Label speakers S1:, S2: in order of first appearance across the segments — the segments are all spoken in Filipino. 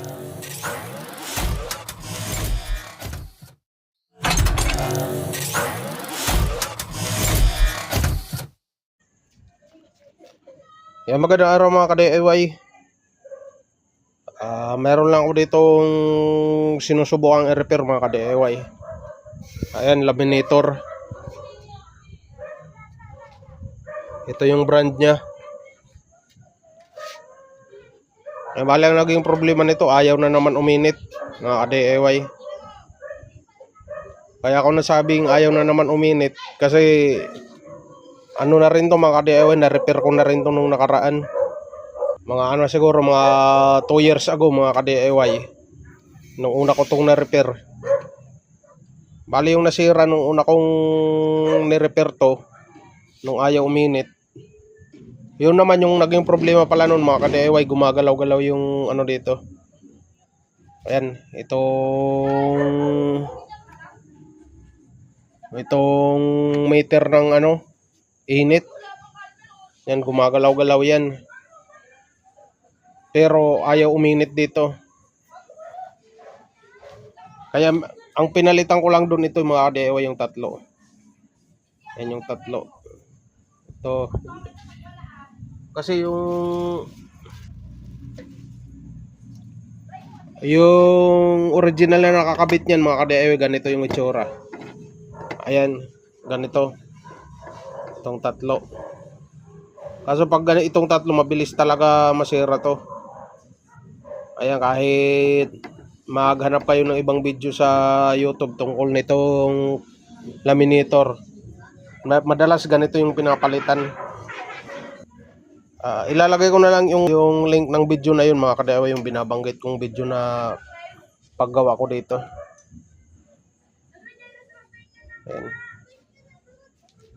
S1: Yan, magandang araw mga ka-DIY. Meron lang ako ditong sinusubukang i-repair mga ka-DIY. Ayan, laminator. Ito yung brand niya. Ay, bali ang naging problema nito, ayaw na naman uminit mga ka-DIY. Kaya ako nasabing ayaw na naman uminit kasi ano na rin to mga ka-DIY, na-repair ko na rin to nung nakaraan. Mga ano siguro, mga 2 years ago mga ka-DIY. Nung una ko tong na-repair. Bali yung nasira nung una kong ni-repair to, nung ayaw uminit. Yun naman yung naging problema pala nun mga ka-DIY, gumagalaw-galaw yung ano dito. Ayan, itong meter ng ano, init. Yan, gumagalaw-galaw yan. Pero ayaw uminit dito. Kaya ang pinalitan ko lang doon ito mga ka-DIY, yung tatlo. Yan yung tatlo. Ito. Kasi yung original na nakakabit niyan mga ka-DIY, ganito yung itsura. Ayan, ganito. Itong tatlo. Kaso pag itong tatlo, mabilis talaga masira to. Ayan, kahit maghanap kayo ng ibang video sa YouTube tungkol nitong laminator, madalas ganito yung pinapalitan. Ilalagay ko na lang yung link ng video na yun mga ka-DIY, yung binabanggit kong video na paggawa ko dito. Ayan.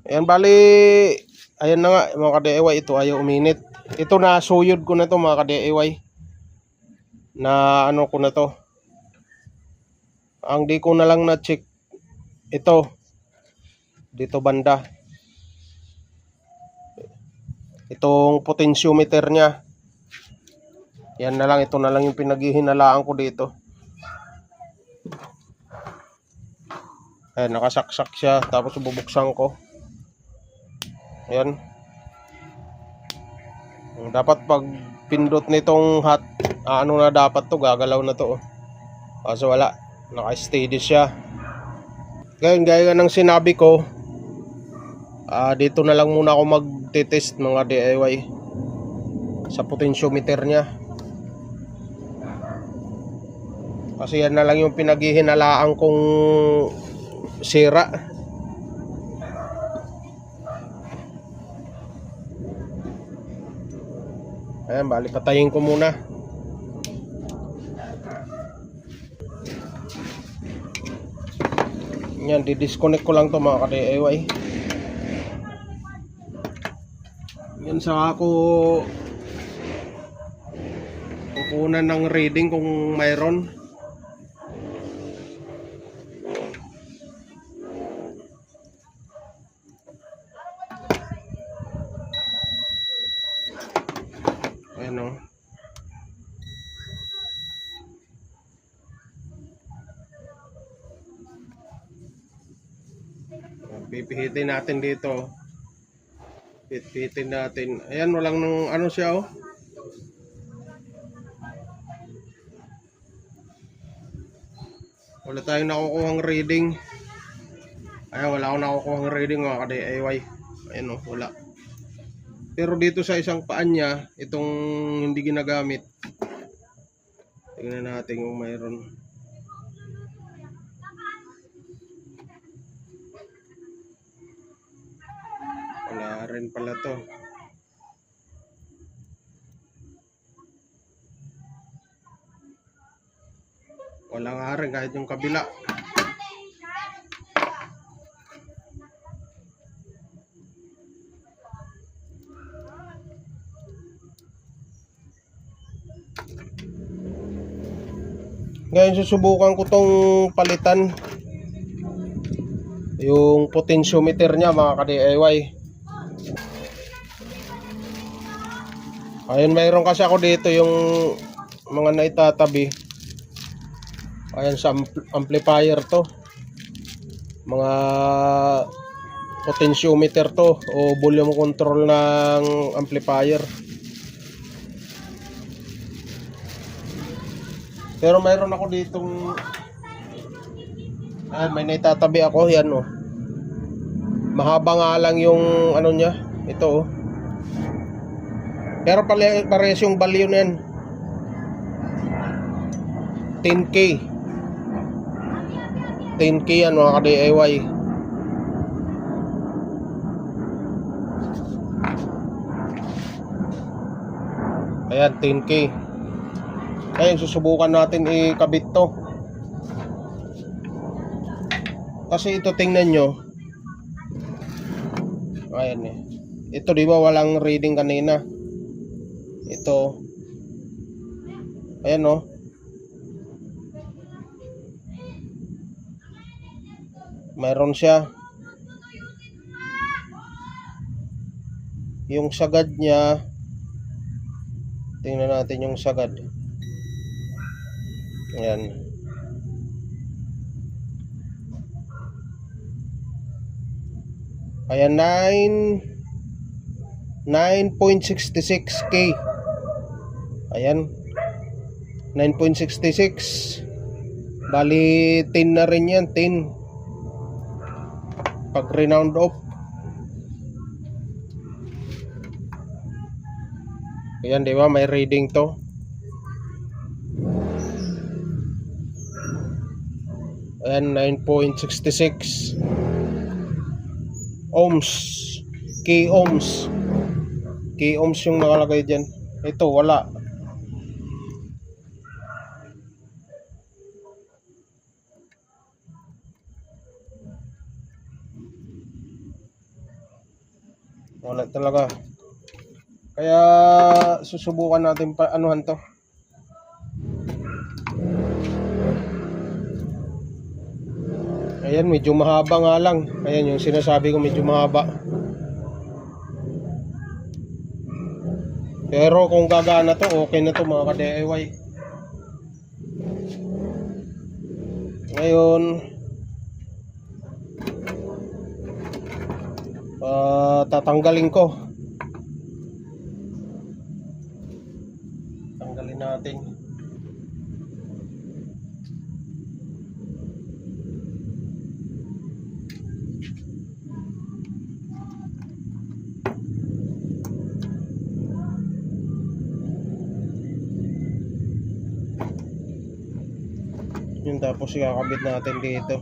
S1: Ayan, bali, ayan na nga mga ka-DIY, ito ayaw uminit. Ito na suyod ko na to mga ka-DIY. Na ano ko na to. Ang di ko na lang na check ito dito banda, itong potentiometer nya. Yan na lang, ito na lang yung pinaghihinalaan ko dito. Ayan, nakasaksak siya, tapos bubuksan ko. Ayan, dapat pag pindot nitong hot, ano na dapat to, gagalaw na to. Kaso wala, naka-steady siya. Ngayon, gaya ng sinabi ko, dito na lang muna ako magte-test mga DIY sa potentiometer nya. Kasi yan na lang yung pinaghihinalaan kong sira. Ayan, bali patayin ko muna. Yan, di-disconnect ko lang to mga ka-DIY. Yan, sa ako kukunan ng reading kung mayroon. Ayan o. Pipihitin natin dito. Pipihitin natin. Ayan, walang nung ano siya oh. Wala tayong nakukuhang reading. Ayan, wala akong nakukuhang reading mga ka-DIY. Ayan oh, wala. Pero dito sa isang paan niya, itong hindi ginagamit. Tingnan natin kung mayroon. Wala rin pala to. Wala nga rin kahit yung kabila. Ngayon susubukan ko tong palitan yung potentiometer nya mga ka-DIY. Ayun, mayroon kasi ako dito yung mga naitatabi. Ayan sa amplifier to. Mga potentiometer to o volume control ng amplifier. Pero mayroon ako ditong may naitatabi ako, yan oh. Mahaba nga lang yung ano niya, ito oh. Pero parehas yung value na yan. 10K. 10K yan mga ka-DIY. Ayan, 10K. Ayan, susubukan natin ikabit to. Kasi ito tingnan nyo. Ayan eh. Ito di ba walang reading kanina. Ito. Ayan oh. Mayroon siya. Yung sagad niya. Tingnan natin yung sagad. Ayan. Ayan, 9.66K. Ayan. 9.66. Bali 10 na rin yan, 10. Pag renound off. Ayan, di ba? May reading to. Ayan, 9.66 ohms. K ohms. K ohms yung nakalagay dyan. Ito, wala. Wala talaga. Kaya susubukan natin pa anuhan to. Ayan, medyo mahaba nga lang. Ayan yung sinasabi ko, medyo mahaba. Pero kung gagana to, okay na to mga ka-DIY. Ngayon, tatanggalin ko. Tanggalin natin. Yun, tapos ikakabit natin dito.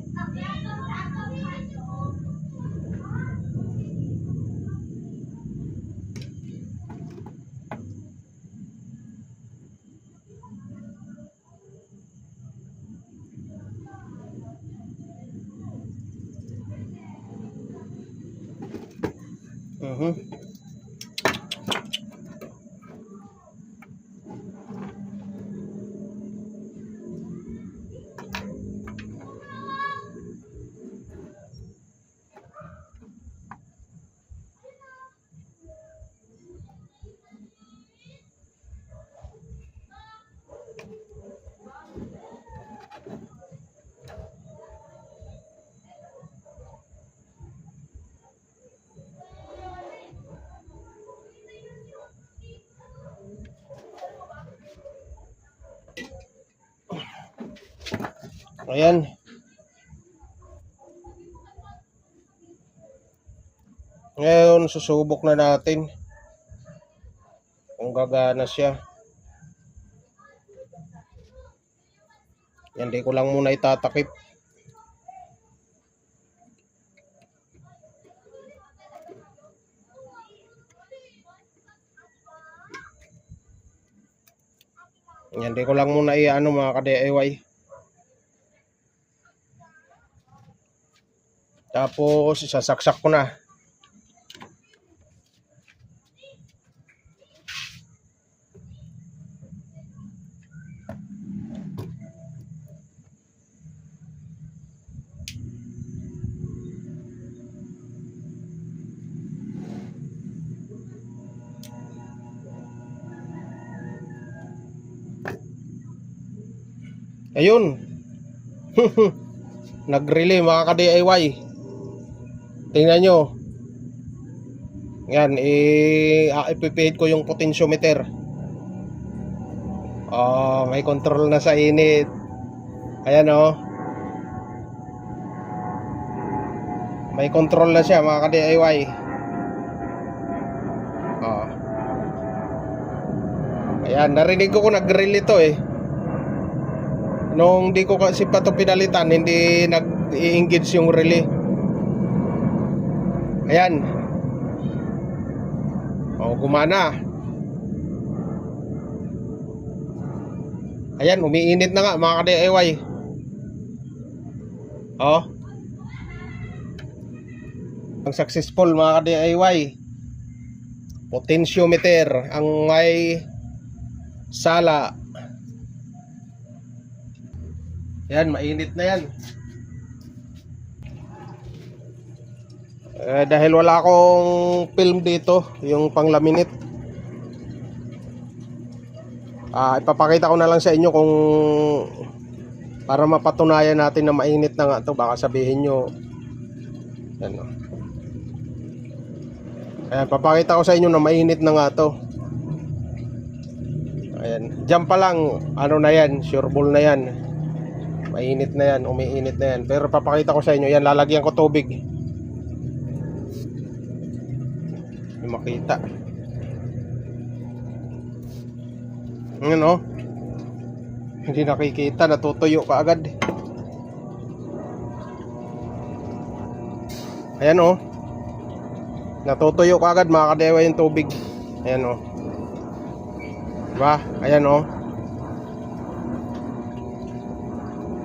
S1: Ayan. Ngayon, susubok na natin kung gagana siya. Yan, di ko lang muna itatakip. Yan, di ko lang muna i-ano mga ka-DIY. Tapos, isasaksak ko na. Ayun. Nag-relay mga ka-DIY. Tingnan nyo. Yan, ipipihit ko yung potentiometer. Oh, may control na sa init. Ayan oh. May control na siya mga ka-DIY. Oh. Ayan, narinig ko kung nag-relay ito eh. Nung di ko kasi pa ito pinalitan, hindi nag-i-engage yung relay. Ayan. O, gumana. Ayan, umiinit na nga mga ka-DIY. O. Ang successful mga ka-DIY. Potentiometer ang may sala. Yan, mainit na yan. Dahil wala akong film dito, yung panglaminate, ipapakita ko na lang sa inyo kung para mapatunayan natin na mainit na nga to. Baka sabihin nyo yan, no? Ayan, papakita ko sa inyo na mainit na nga to. Ayan, dyan pa lang, ano na yan, sure ball na yan. Mainit na yan, umiinit na yan. Pero papakita ko sa inyo, yan, lalagyan ko tubig. Hindi makita. Ngayon oh, hindi nakikita, natutuyo ka agad. Ayan oh, natutuyo ka agad mga ka-DIY yung tubig. Ayan oh, diba? Ayan oh.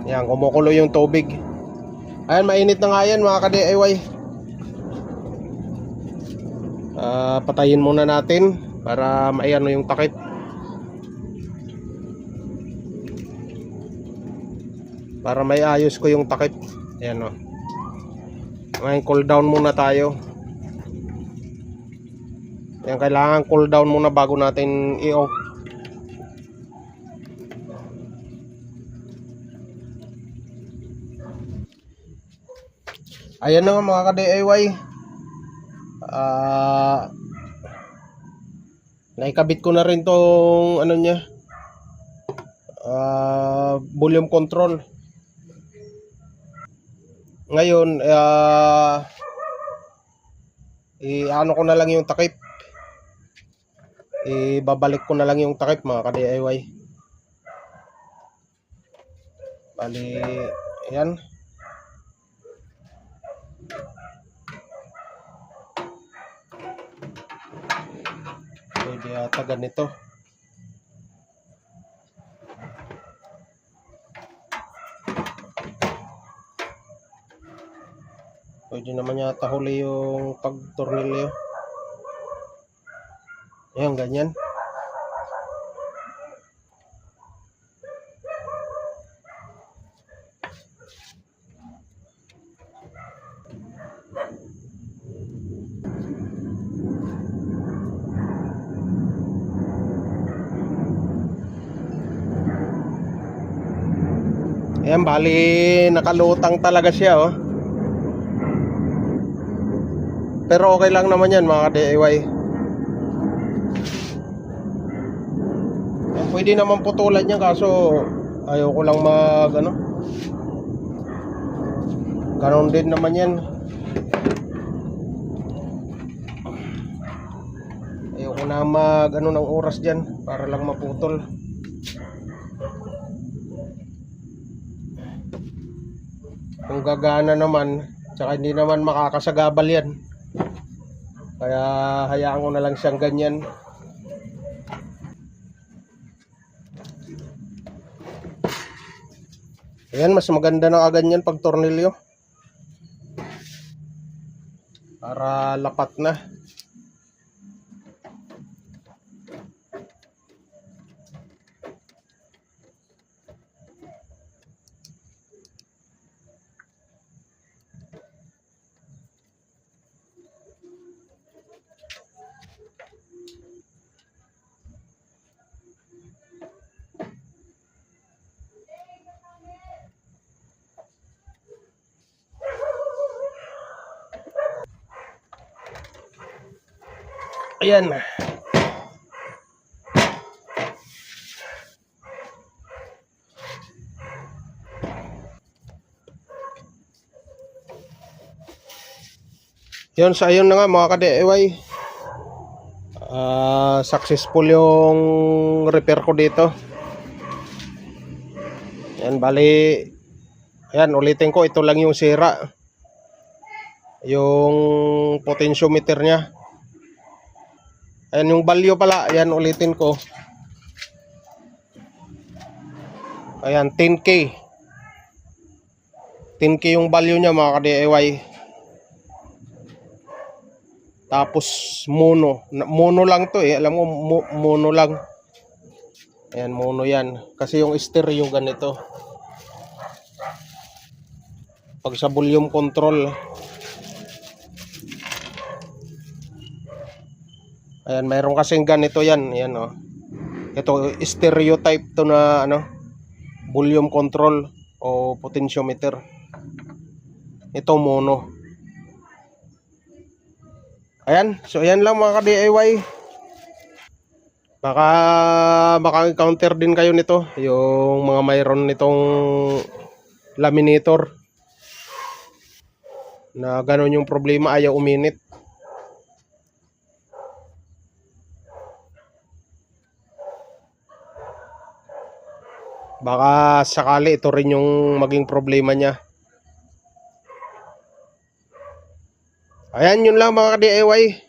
S1: Yan, kumukulo yung tubig. Ayan, mainit na nga yan mga ka-DIY. Patayin muna natin para maiano yung takip. Para may ayos ko yung takip. Ayan o. May cool down muna tayo. Yan, kailangan cool down muna bago natin i-off. Ayan na nga mga ka-DIY. Naikabit ko na rin tong ano niya, volume control. Ngayon ano ko na lang yung takip. Ibabalik ko na lang yung takip mga ka-DIY. Bali, ayan. Pwede yata ganito. Pwede naman yata huli yung pagtornilyo. Ayan, ganyan. Ayan, bali nakalutang talaga siya oh. Pero okay lang naman yan mga ka-DIY. Ayan, pwede naman putulan yan, kaso ayaw ko lang mag ano. Ganon din naman yan. Ayaw ko na mag ano ng oras dyan para lang maputol. Kung gagana naman, tsaka hindi naman makakasagabal yan, kaya hayaan ko na lang siyang ganyan. Ayan, mas maganda na kaganyan pag tornilyo, para lapat na. ayan. Yun, sa ayun na nga mga ka-DIY. Successful yung repair ko dito. Yan, bali, ayan, ulitin ko, ito lang yung sira. Yung potentiometer nya. Ayan yung value pala, ayan, ulitin ko. Ayan, 10K. 10K yung value nya mga ka-DIY. Tapos mono. Mono lang to eh. Alam mo, mono lang. Ayan, mono yan. Kasi yung stereo ganito. Pag sa volume control. Ayan, mayroon kasing ganito yan. Ayan oh. Ito, stereo type to na ano, volume control o potentiometer. Ito mono. Ayan, so ayan lang mga ka-DIY. Baka encounter din kayo nito, yung mga mayroon nitong laminator na gano'n yung problema, ayaw uminit. Baka sakali ito rin yung maging problema niya. Ayan, yun lang mga ka-DIY.